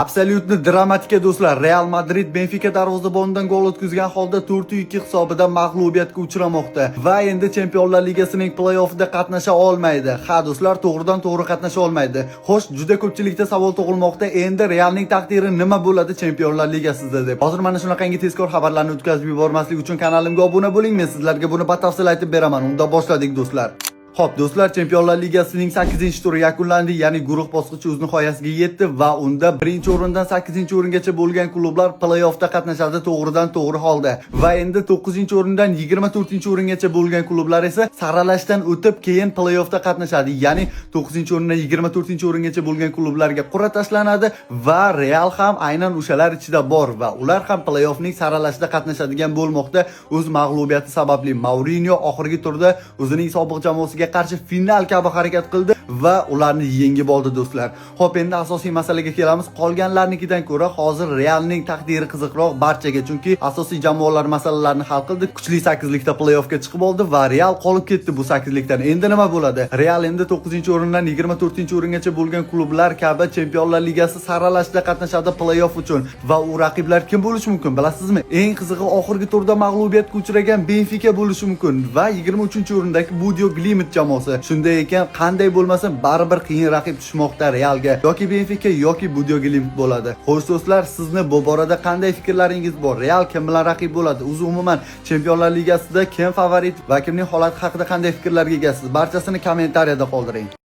Absolyutni dramatika do'stlar. Real Madrid Benfica darvozabonidan gol o'tkazgan holda 4-2 hisobida mag'lubiyatga uchramoqda va endi Chempionlar Ligasining play-offida qatnasha olmaydi. Ha do'stlar, to'g'ridan-to'g'ri qatnasha olmaydi. Xo'sh, juda ko'pchilikda savol tug'ilmoqda, endi Realning taqdiri nima bo'ladi Chempionlar Ligasida deb. Hozir mana shunaqangi tezkor xabarlarni o'tkazib yubormaslik uchun kanalimga obuna bo'ling. Men sizlarga buni batafsil aytib beraman. Unda boshladik do'stlar. Xo'p do'stlar, Chempionlar Ligasining 8-turi yakunlandi, ya'ni guruh bosqichi o'z nihoyasiga yetdi va unda 1-o'rindan 8-o'ringacha bo'lgan klublar play-offda qatnashadi to'g'ridan-to'g'ri holda. Va endi 9-o'rindan 24-o'ringacha bo'lgan klublar esa saralashdan o'tib keyin play-offda qatnashadi, ya'ni 9-o'rindan 24-o'ringacha bo'lgan klublarga qur'a tashlanadi va Real ham aynan o'shalar ichida bor va ular ham play-offning saralashida qatnashadigan bo'lmoqda. O'z mag'lubiyati sababli Mourinho oxirgi turda o'zining sobiq jamoasiga qarshi final kabi harakat qildi va ularni yengib oldi do'stlar. Xo'p, endi asosiy masalaga kelamiz. Qolganlarnikidan ko'ra hozir Realning taqdiri qiziqroq barchaga, chunki asosiy jamoalar masalalarni hal qildi. Kuchli 8likda play-offga chiqib oldi va Real qolib ketdi bu 8likdan. Endi nima bo'ladi? Real endi 9-o'rindan 24-o'ringacha bo'lgan klublar kabi Chempionlar Ligasi saralashida qatnashadi play-off uchun va u raqiblar kim bo'lishi mumkin, bilasizmi? Eng qizig'i, oxirgi turda mag'lubiyatga uchragan Benfica bo'lishi mumkin va 23-o'rindagi Bodo Glimt jamoasi. Shunday ekan, qanday bo'lmasin, baribir qiyin raqib tushmoqda Realga. Yoki Benfica yoki Bodo Glimt bo'ladi. Xo'sh do'stlar, sizni bu borada qanday fikrlaringiz bor? Real kim bilan raqib bo'ladi? O'zi umuman Chempionlar Ligasida kim favorit va kimning holati haqida qanday fikrlarga egasiz? Barchasini kommentariyada qoldiring.